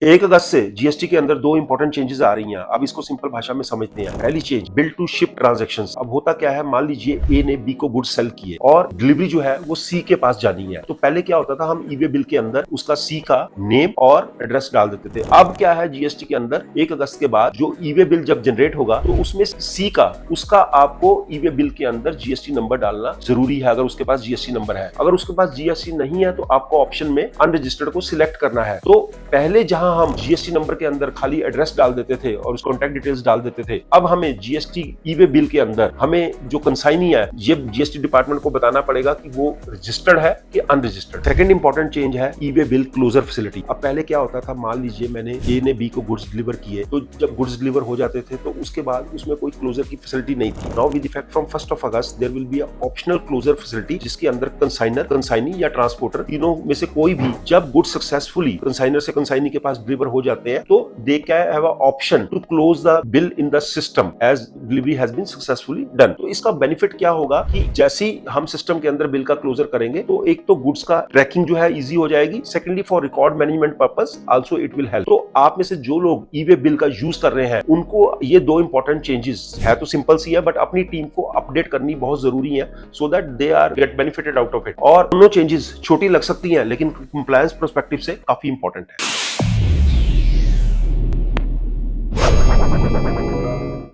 1 अगस्त से जीएसटी के अंदर 2 इंपॉर्टेंट चेंजेस आ रही हैं। अब इसको सिंपल भाषा में समझते हैं। पहली change, bill to ship transactions. अब होता क्या है, मान लीजिए ए ने बी को गुड्स सेल किए और डिलीवरी जो है वो सी के पास जानी है। तो पहले क्या होता था, हम ई वे बिल के अंदर उसका सी का नेम और एड्रेस डाल देते थे। अब क्या है, जीएसटी के अंदर 1 अगस्त के बाद जो ई वे बिल जब जनरेट होगा तो उसमें सी का उसका आपको ई वे बिल के अंदर जीएसटी नंबर डालना जरूरी है, अगर उसके पास जीएसटी नंबर है। अगर उसके पास जीएसटी नहीं है तो आपको ऑप्शन में अनरजिस्टर्ड को सिलेक्ट करना है। तो पहले जहां हम जीएसटी नंबर के अंदर खाली एड्रेस डाल देते थे और उस कॉन्टैक्ट डिटेल्स डाल देते थे, अब हमें जीएसटी ई वे बिल के अंदर हमें जो कंसाइनी है ये जीएसटी डिपार्टमेंट को बताना पड़ेगा कि वो रजिस्टर्ड है कि अनरजिस्टर्ड। सेकंड इंपॉर्टेंट चेंज है ई वे बिल क्लोजर फैसिलिटी। अब पहले क्या होता था, मान लीजिए मैंने ए ने बी को गुड्स डिलीवर किए, तो जब गुड्स डिलीवर हो जाते थे तो उसके बाद उसमें कोई क्लोजर की फैसिलिटी नहीं थी। Now with effect from 1 August there will be optional closure facility, जिसके अंदर कंसाइनर, कंसाइनी या ट्रांसपोर्टर तीनों में से कोई भी जब गुड्स सक्सेसफुली कंसाइनर से कंसाइनी के पास डिलीवर हो जाते हैं तो they can have a option to close the bill in the system as delivery has been successfully done. तो इसका बेनिफिट क्या होगा कि जैसे ही हम सिस्टम के अंदर बिल का क्लोजर करेंगे तो एक तो गुड्स का ट्रैकिंग जो है इजी हो जाएगी, secondly for record management purpose also it will help. तो आप में से जो लोग ई वे बिल का यूज कर रहे हैं उनको ये 2 इंपॉर्टेंट चेंजेस है तो सिंपल सी है, बट अपनी टीम को अपडेट करनी बहुत जरूरी है so that they are get benefited out of it. और दोनों चेंजेस छोटी लग सकती हैं लेकिन कंप्लायंस पर्सपेक्टिव से काफी इंपॉर्टेंट है।